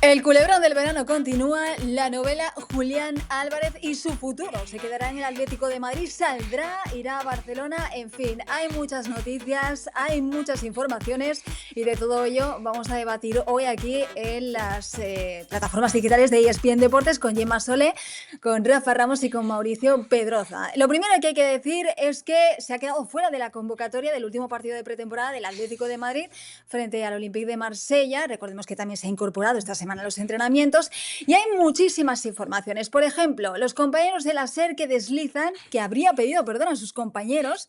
El culebrón del verano continúa, la novela Julián Álvarez y su futuro. ¿Se quedará en el Atlético de Madrid? ¿Saldrá? ¿Irá a Barcelona? En fin, hay muchas noticias, hay muchas informaciones y de todo ello vamos a debatir hoy aquí en las plataformas digitales de ESPN Deportes con Gemma Sole, con Rafa Ramos y con Mauricio Pedroza. Lo primero que hay que decir es que se ha quedado fuera de la convocatoria del último partido de pretemporada del Atlético de Madrid frente al Olympique de Marsella. Recordemos que también se ha incorporado esta semana a los entrenamientos y hay muchísimas informaciones. Por ejemplo, los compañeros de la SER que deslizan que habría pedido perdón a sus compañeros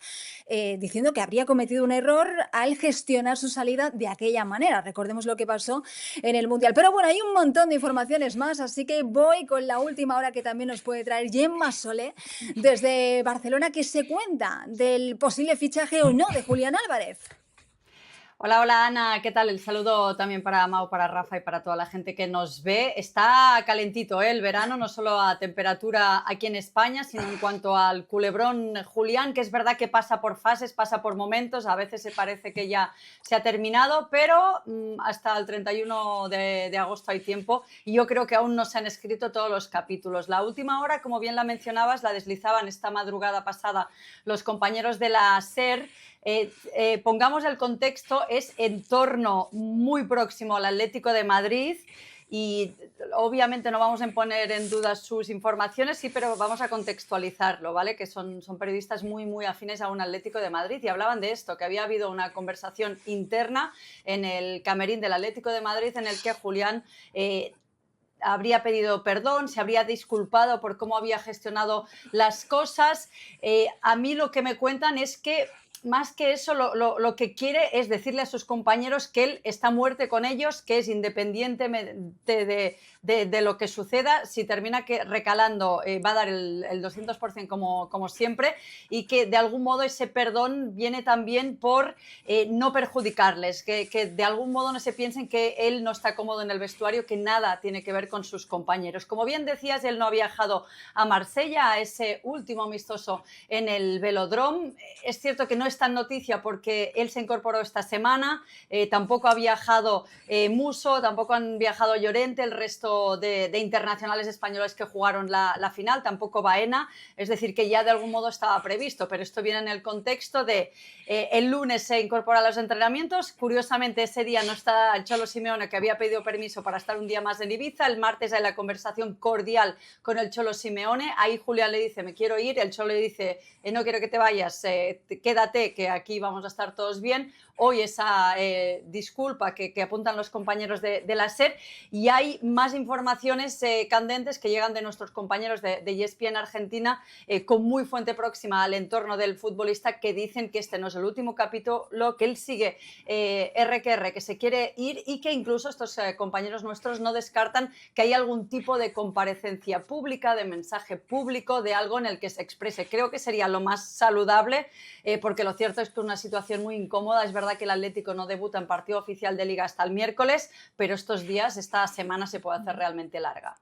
diciendo que habría cometido un error al gestionar su salida de aquella manera. Recordemos lo que pasó en el Mundial. Pero bueno, hay un montón de informaciones más, así que voy con la última hora que también nos puede traer Gemma Solé desde Barcelona, que se cuenta del posible fichaje o no de Julián Álvarez. Hola, hola Ana, ¿qué tal? El saludo también para Mau, para Rafa y para toda la gente que nos ve. Está calentito, ¿eh? El verano, no solo a temperatura aquí en España, sino en cuanto al culebrón Julián, que es verdad que pasa por fases, pasa por momentos, a veces se parece que ya se ha terminado, pero hasta el 31 de agosto hay tiempo y yo creo que aún no se han escrito todos los capítulos. La última hora, como bien la mencionabas, la deslizaban esta madrugada pasada los compañeros de la SER. Pongamos el contexto, es entorno muy próximo al Atlético de Madrid y obviamente no vamos a poner en duda sus informaciones, sí, pero vamos a contextualizarlo, ¿vale? Que son periodistas muy afines a un Atlético de Madrid y hablaban de esto, que había habido una conversación interna en el camerín del Atlético de Madrid en el que Julián habría pedido perdón, se habría disculpado por cómo había gestionado las cosas. A mí lo que me cuentan es que más que eso, lo que quiere es decirle a sus compañeros que él está a muerte con ellos, que es independientemente de lo que suceda, si termina recalando, va a dar el 200% como siempre, y que de algún modo ese perdón viene también por no perjudicarles, que de algún modo no se piensen que él no está cómodo en el vestuario, que nada tiene que ver con sus compañeros. Como bien decías, él no ha viajado a Marsella, a ese último amistoso en el Velodrome. Es cierto que no es tan noticia porque él se incorporó esta semana, tampoco ha viajado Musso, tampoco han viajado Llorente, el resto de internacionales españoles que jugaron la final, tampoco Baena, es decir, que ya de algún modo estaba previsto, pero esto viene en el contexto de el lunes se incorpora a los entrenamientos, curiosamente ese día no está el Cholo Simeone, que había pedido permiso para estar un día más en Ibiza, el martes hay la conversación cordial con el Cholo Simeone, ahí Julián le dice, me quiero ir, el Cholo le dice, no quiero que te vayas, quédate, que aquí vamos a estar todos bien. Hoy esa disculpa que apuntan los compañeros de la SER, y hay más informaciones candentes que llegan de nuestros compañeros de ESPN Argentina con muy fuente próxima al entorno del futbolista, que dicen que este no es el último capítulo, que él sigue que se quiere ir y que incluso estos compañeros nuestros no descartan que hay algún tipo de comparecencia pública, de mensaje público, de algo en el que se exprese. Creo que sería lo más saludable porque lo cierto es que es una situación muy incómoda. Es verdad que el Atlético no debuta en partido oficial de Liga hasta el miércoles, pero estos días, esta semana se puede hacer realmente larga.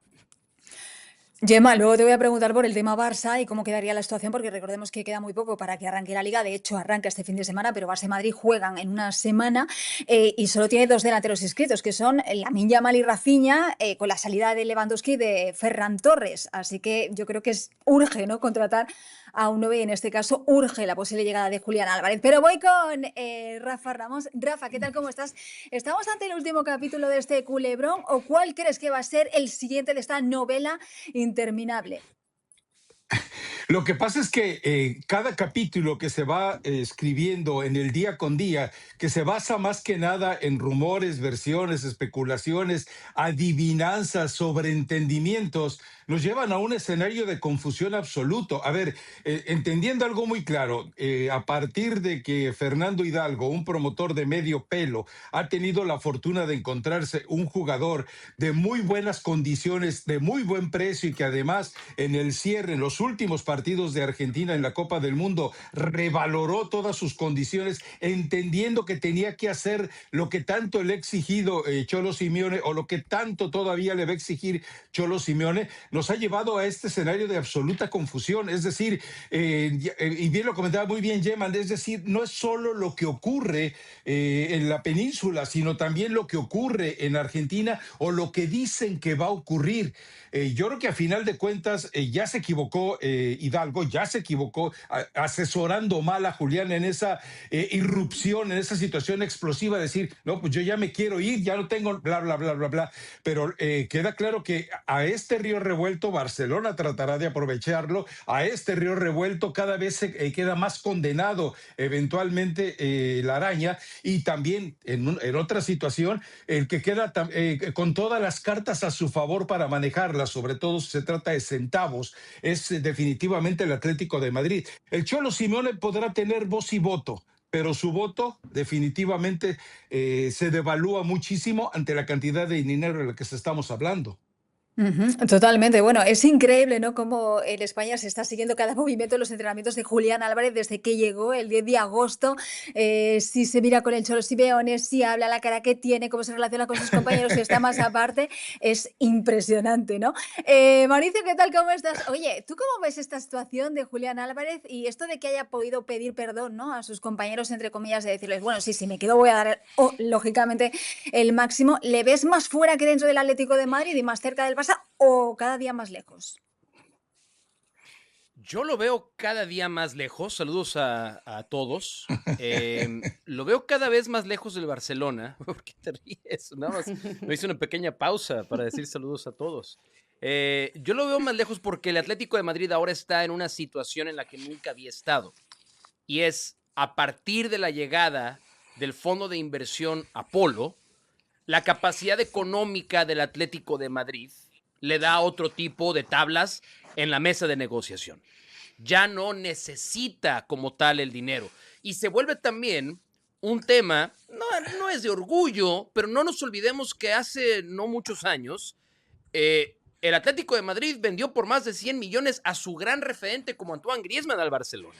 Gemma, luego te voy a preguntar por el tema Barça y cómo quedaría la situación, porque recordemos que queda muy poco para que arranque la Liga. De hecho, arranca este fin de semana, pero Barça y Madrid juegan en una semana y solo tiene dos delanteros inscritos, que son Lamine Yamal y Rafinha, con la salida de Lewandowski y de Ferran Torres. Así que yo creo que urge, ¿no?, contratar a un 9 y en este caso urge la posible llegada de Julián Álvarez. Pero voy con Rafa Ramos. Rafa, ¿qué tal? ¿Cómo estás? ¿Estamos ante el último capítulo de este culebrón o cuál crees que va a ser el siguiente de esta novela interminable? Lo que pasa es que cada capítulo que se va escribiendo en el día con día, que se basa más que nada en rumores, versiones, especulaciones, adivinanzas, sobreentendimientos, nos llevan a un escenario de confusión absoluto. A ver, entendiendo algo muy claro, a partir de que Fernando Hidalgo, un promotor de medio pelo, ha tenido la fortuna de encontrarse un jugador de muy buenas condiciones, de muy buen precio y que además en el cierre, en los los últimos partidos de Argentina en la Copa del Mundo, revaloró todas sus condiciones, entendiendo que tenía que hacer lo que tanto le ha exigido Cholo Simeone, o lo que tanto todavía le va a exigir Cholo Simeone, nos ha llevado a este escenario de absoluta confusión. Es decir, y bien lo comentaba muy bien Gemma, es decir, no es solo lo que ocurre en la península, sino también lo que ocurre en Argentina, o lo que dicen que va a ocurrir. Yo creo que a final de cuentas ya se equivocó Hidalgo, ya se equivocó asesorando mal a Julián en esa irrupción, en esa situación explosiva, decir, no, pues yo ya me quiero ir, ya no tengo, bla, bla, bla, bla, bla. Pero queda claro que a este río revuelto Barcelona tratará de aprovecharlo, a este río revuelto cada vez se queda más condenado eventualmente la araña, y también en otra situación, el que queda con todas las cartas a su favor para manejarlas, sobre todo si se trata de centavos, es definitivamente el Atlético de Madrid. El Cholo Simeone podrá tener voz y voto, pero su voto definitivamente se devalúa muchísimo ante la cantidad de dinero de la que estamos hablando. Totalmente. Bueno, es increíble, ¿no? Cómo en España se está siguiendo cada movimiento de los entrenamientos de Julián Álvarez desde que llegó el 10 de agosto. Si se mira con el Cholo Simeone, si habla, la cara que tiene, cómo se relaciona con sus compañeros, si está más aparte, es impresionante, ¿no? Mauricio, ¿qué tal? ¿Cómo estás? Oye, ¿tú cómo ves esta situación de Julián Álvarez y esto de que haya podido pedir perdón, ¿no? A sus compañeros, entre comillas, de decirles, bueno, sí, si me quedo voy a dar, lógicamente, el máximo. ¿Le ves más fuera que dentro del Atlético de Madrid y más cerca del Barça, o cada día más lejos? Yo lo veo cada día más lejos. Saludos a todos. Lo veo cada vez más lejos del Barcelona. ¿Por qué te ríes? Nada más me hice una pequeña pausa para decir saludos a todos. Yo lo veo más lejos porque el Atlético de Madrid ahora está en una situación en la que nunca había estado. Y es a partir de la llegada del fondo de inversión Apolo, la capacidad económica del Atlético de Madrid le da otro tipo de tablas en la mesa de negociación. Ya no necesita como tal el dinero. Y se vuelve también un tema, no es de orgullo, pero no nos olvidemos que hace no muchos años, el Atlético de Madrid vendió por más de 100 millones a su gran referente como Antoine Griezmann al Barcelona.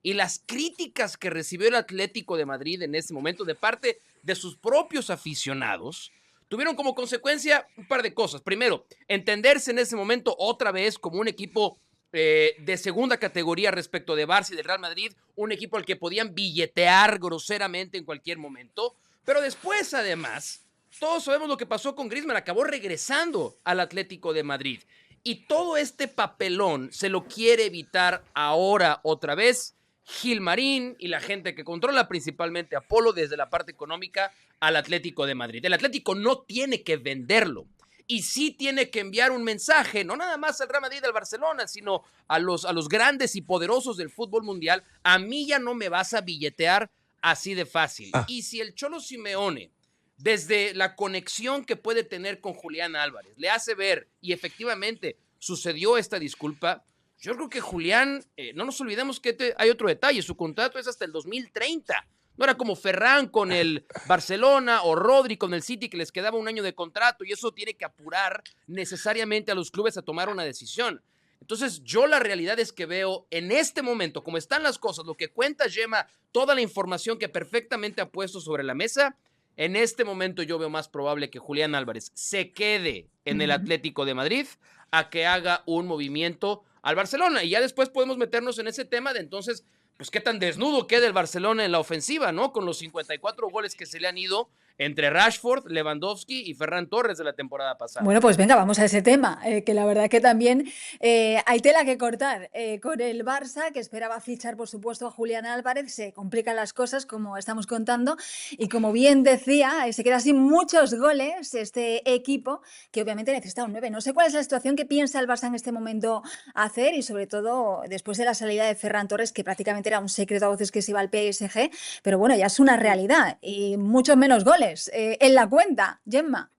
Y las críticas que recibió el Atlético de Madrid en ese momento de parte de sus propios aficionados tuvieron como consecuencia un par de cosas. Primero, entenderse en ese momento otra vez como un equipo de segunda categoría respecto de Barça y del Real Madrid, un equipo al que podían billetear groseramente en cualquier momento. Pero después, además, todos sabemos lo que pasó con Griezmann, acabó regresando al Atlético de Madrid. Y todo este papelón se lo quiere evitar ahora otra vez Gilmarín y la gente que controla principalmente Apolo desde la parte económica al Atlético de Madrid. El Atlético no tiene que venderlo y sí tiene que enviar un mensaje, no nada más al Real Madrid y al Barcelona, sino a los grandes y poderosos del fútbol mundial. A mí ya no me vas a billetear así de fácil. Y si el Cholo Simeone, desde la conexión que puede tener con Julián Álvarez, le hace ver, y efectivamente sucedió esta disculpa, yo creo que Julián, no nos olvidemos que hay otro detalle, su contrato es hasta el 2030. No era como Ferran con el Barcelona o Rodri con el City, que les quedaba un año de contrato, y eso tiene que apurar necesariamente a los clubes a tomar una decisión. Entonces, yo la realidad es que veo en este momento, como están las cosas, lo que cuenta Gemma, toda la información que perfectamente ha puesto sobre la mesa, en este momento yo veo más probable que Julián Álvarez se quede en el Atlético de Madrid a que haga un movimiento al Barcelona. Y ya después podemos meternos en ese tema de entonces, pues qué tan desnudo queda el Barcelona en la ofensiva, ¿no? Con los 54 goles que se le han ido entre Rashford, Lewandowski y Ferran Torres de la temporada pasada. Bueno, pues venga, vamos a ese tema, que la verdad que también hay tela que cortar con el Barça, que esperaba fichar, por supuesto, a Julián Álvarez. Se complican las cosas, como estamos contando, y como bien decía, se queda sin muchos goles este equipo, que obviamente necesita un 9. No sé cuál es la situación que piensa el Barça en este momento hacer, y sobre todo después de la salida de Ferran Torres, que prácticamente era un secreto a voces que se iba al PSG, pero bueno, ya es una realidad, y muchos menos goles en la cuenta, Gemma.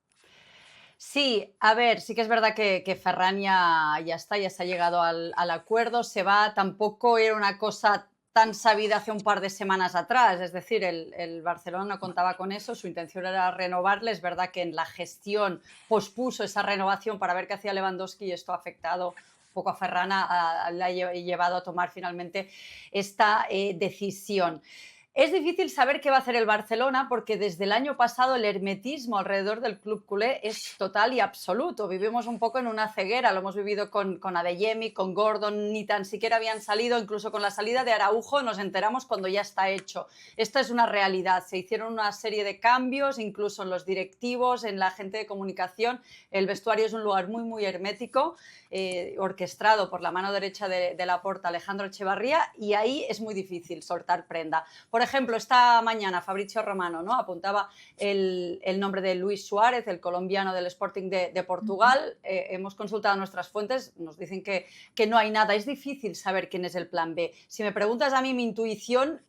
Sí, a ver, sí que es verdad que Ferran ya está, ya se ha llegado al acuerdo, se va, tampoco era una cosa tan sabida hace un par de semanas atrás, es decir, el Barcelona no contaba con eso, su intención era renovarle, es verdad que en la gestión pospuso esa renovación para ver qué hacía Lewandowski y esto ha afectado poco a Ferran le ha llevado a tomar finalmente esta decisión. Es difícil saber qué va a hacer el Barcelona porque desde el año pasado el hermetismo alrededor del club culé es total y absoluto. Vivimos un poco en una ceguera, lo hemos vivido con Adeyemi, con Gordon, ni tan siquiera habían salido, incluso con la salida de Araujo nos enteramos cuando ya está hecho. Esta es una realidad, se hicieron una serie de cambios, incluso en los directivos, en la gente de comunicación. El vestuario es un lugar muy, muy hermético, orquestado por la mano derecha de Laporta, Alejandro Echevarría, y ahí es muy difícil soltar prenda. Por ejemplo, esta mañana Fabrizio Romano, ¿no?, apuntaba el nombre de Luis Suárez, el colombiano del Sporting de Portugal. Hemos consultado nuestras fuentes, nos dicen que no hay nada. Es difícil saber quién es el plan B. Si me preguntas a mí, mi intuición,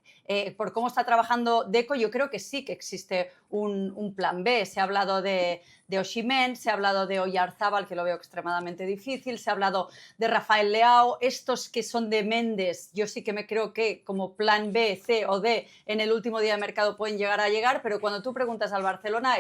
por cómo está trabajando Deco, yo creo que sí que existe un plan B. Se ha hablado de Osimhen, se ha hablado de Oyarzábal, que lo veo extremadamente difícil, se ha hablado de Rafael Leao. Estos que son de Méndez, yo sí que me creo que como plan B, C o D en el último día de mercado pueden llegar, pero cuando tú preguntas al Barcelona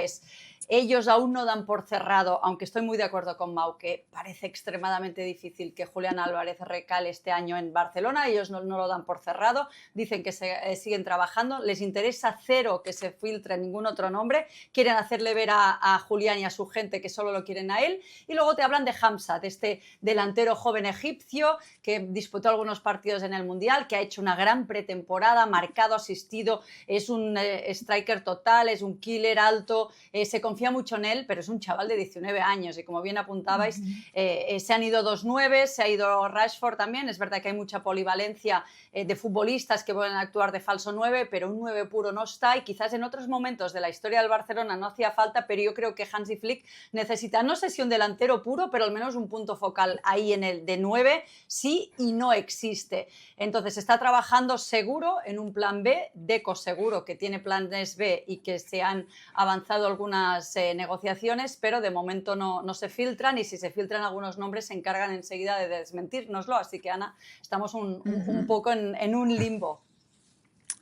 ellos aún no dan por cerrado, aunque estoy muy de acuerdo con Mau, que parece extremadamente difícil que Julián Álvarez recale este año en Barcelona. Ellos no lo dan por cerrado, dicen que siguen trabajando, les interesa cero que se filtre ningún otro nombre, quieren hacerle ver a Julián y a su gente que solo lo quieren a él. Y luego te hablan de Hamza, de este delantero joven egipcio que disputó algunos partidos en el Mundial, que ha hecho una gran pretemporada, marcado, asistido, es un striker total, es un killer alto, se confía mucho en él, pero es un chaval de 19 años y como bien apuntabais, se han ido 2 9, se ha ido Rashford también. Es verdad que hay mucha polivalencia de futbolistas que pueden actuar de falso 9, pero un 9 puro no está, y quizás en otros momentos de la historia del Barcelona no hacía falta, pero yo creo que Hansi Flick necesita, no sé si un delantero puro, pero al menos un punto focal ahí en el de 9, sí, y no existe. Entonces está trabajando seguro en un plan B. Deco seguro que tiene planes B y que se han avanzado algunas negociaciones, pero de momento no se filtran, y si se filtran algunos nombres se encargan enseguida de desmentírnoslo. Así que, Ana, estamos un poco en un limbo.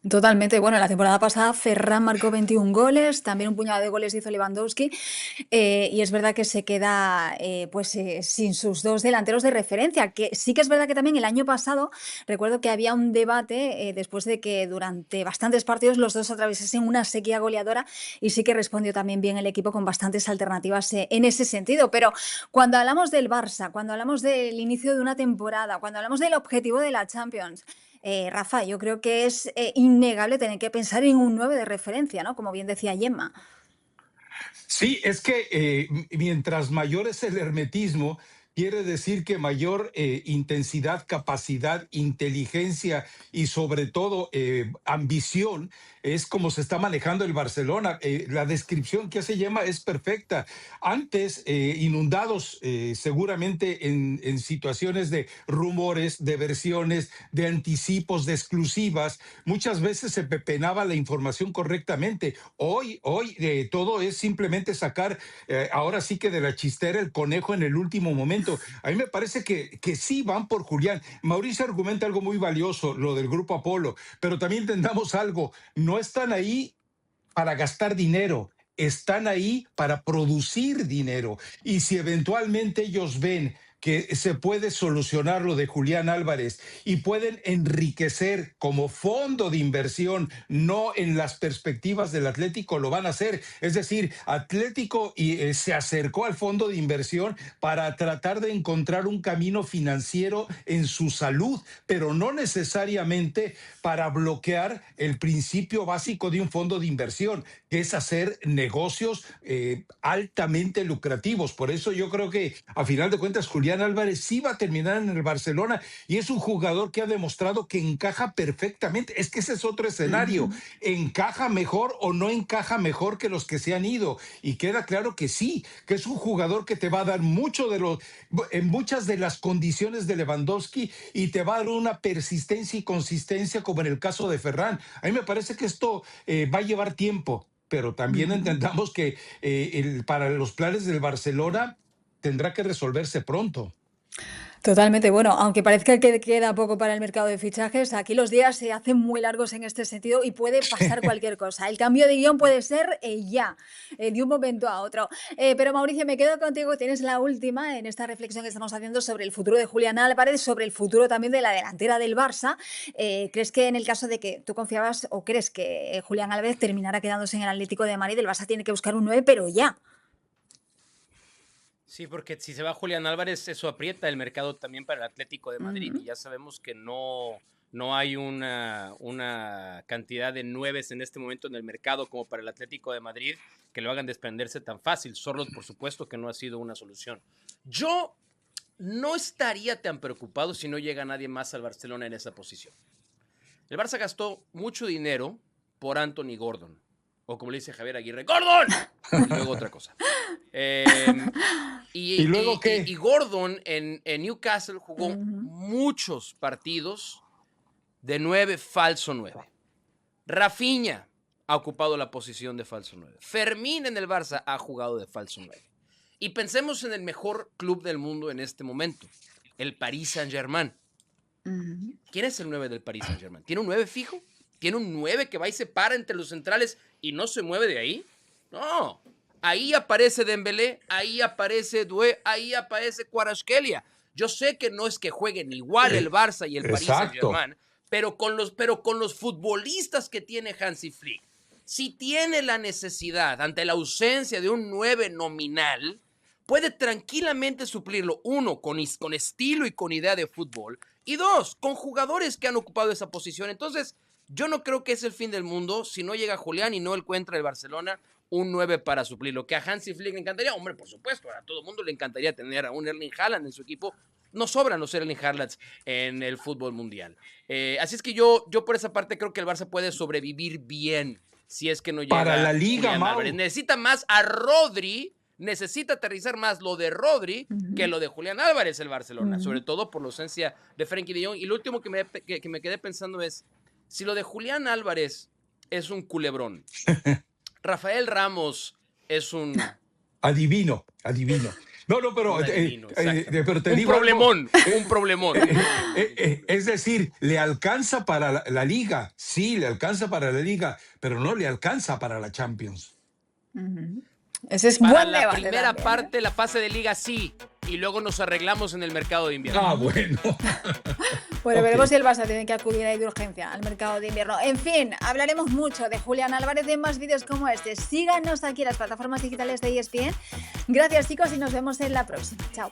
Totalmente. Bueno, la temporada pasada Ferran marcó 21 goles, también un puñado de goles hizo Lewandowski, y es verdad que se queda sin sus 2 delanteros de referencia, que sí que es verdad que también el año pasado recuerdo que había un debate después de que durante bastantes partidos los dos atravesasen una sequía goleadora, y sí que respondió también bien el equipo con bastantes alternativas en ese sentido. Pero cuando hablamos del Barça, cuando hablamos del inicio de una temporada, cuando hablamos del objetivo de la Champions, Rafa, yo creo que es innegable tener que pensar en un 9 de referencia, ¿no? Como bien decía Gemma. Sí, es que mientras mayor es el hermetismo, quiere decir que mayor intensidad, capacidad, inteligencia y sobre todo ambición es como se está manejando el Barcelona. La descripción que hace Gemma es perfecta. Antes, inundados seguramente en situaciones de rumores, de versiones, de anticipos, de exclusivas, muchas veces se pepenaba la información correctamente. Hoy todo es simplemente sacar, ahora sí que de la chistera el conejo en el último momento. A mí me parece que sí van por Julián. Mauricio argumenta algo muy valioso, lo del Grupo Apolo, pero también entendamos algo, no están ahí para gastar dinero, están ahí para producir dinero. Y si eventualmente ellos ven que se puede solucionar lo de Julián Álvarez y pueden enriquecer como fondo de inversión, no en las perspectivas del Atlético, lo van a hacer. Es decir, Atlético se acercó al fondo de inversión para tratar de encontrar un camino financiero en su salud, pero no necesariamente para bloquear el principio básico de un fondo de inversión, que es hacer negocios altamente lucrativos. Por eso yo creo que a final de cuentas Julián Álvarez sí va a terminar en el Barcelona, y es un jugador que ha demostrado que encaja perfectamente. Es que ese es otro escenario. ¿Encaja mejor o no encaja mejor que los que se han ido? Y queda claro que sí, que es un jugador que te va a dar en muchas de las condiciones de Lewandowski, y te va a dar una persistencia y consistencia como en el caso de Ferran. A mí me parece que esto va a llevar tiempo, pero también entendamos que para los planes del Barcelona tendrá que resolverse pronto. Totalmente. Bueno, aunque parezca que queda poco para el mercado de fichajes, aquí los días se hacen muy largos en este sentido y puede pasar cualquier cosa. El cambio de guión puede ser ya, de un momento a otro. Pero Mauricio, me quedo contigo. Tienes la última en esta reflexión que estamos haciendo sobre el futuro de Julián Álvarez, sobre el futuro también de la delantera del Barça. ¿Crees que en el caso de que tú confiabas o crees que Julián Álvarez terminara quedándose en el Atlético de Madrid, el Barça tiene que buscar un 9, pero ya? Sí, porque si se va Julián Álvarez, eso aprieta el mercado también para el Atlético de Madrid. Y ya sabemos que no hay una cantidad de nueves en este momento en el mercado como para el Atlético de Madrid que lo hagan desprenderse tan fácil. Sorloth, por supuesto, que no ha sido una solución. Yo no estaría tan preocupado si no llega nadie más al Barcelona en esa posición. El Barça gastó mucho dinero por Anthony Gordon. O como le dice Javier Aguirre, ¡Gordon! Y luego otra cosa. ¿Y luego qué? Y Gordon en Newcastle jugó muchos partidos de 9, falso 9. Rafinha ha ocupado la posición de falso 9. Fermín en el Barça ha jugado de falso 9. Y pensemos en el mejor club del mundo en este momento, el Paris Saint-Germain. ¿Quién es el 9 del Paris Saint-Germain? ¿Tiene un 9 fijo? ¿Tiene un 9 que va y se para entre los centrales y no se mueve de ahí? No. Ahí aparece Dembélé, ahí aparece Doué, ahí aparece Kvaratskhelia. Yo sé que no es que jueguen igual el Barça y el Paris Saint-Germain, pero con los futbolistas que tiene Hansi Flick, si tiene la necesidad ante la ausencia de un 9 nominal, puede tranquilamente suplirlo, uno, con estilo y con idea de fútbol, y dos, con jugadores que han ocupado esa posición. Entonces, yo no creo que es el fin del mundo si no llega Julián y no encuentra el Barcelona un 9 para suplir. Lo que a Hansi Flick le encantaría, hombre, por supuesto, a todo el mundo le encantaría tener a un Erling Haaland en su equipo. No sobran los Erling Haalands en el fútbol mundial. Así es que yo por esa parte creo que el Barça puede sobrevivir bien si es que no llega para la Liga, Mau. Necesita más a Rodri, necesita aterrizar más lo de Rodri que lo de Julián Álvarez el Barcelona, sobre todo por la ausencia de Frenkie de Jong. Y lo último que me quedé pensando es, si lo de Julián Álvarez es un culebrón, Rafael Ramos es un... Adivino. No, pero te digo problemón, un problemón. Es decir, le alcanza para la Liga, sí, le alcanza para la Liga, pero no le alcanza para la Champions. Ese es para buen la debate primera también, parte, la fase de Liga sí, y luego nos arreglamos en el mercado de invierno. Bueno. Bueno, veremos si el Barça tiene que acudir ahí de urgencia al mercado de invierno. En fin, hablaremos mucho de Julián Álvarez en más vídeos como este. Síganos aquí en las plataformas digitales de ESPN. Gracias, chicos, y nos vemos en la próxima. Chao.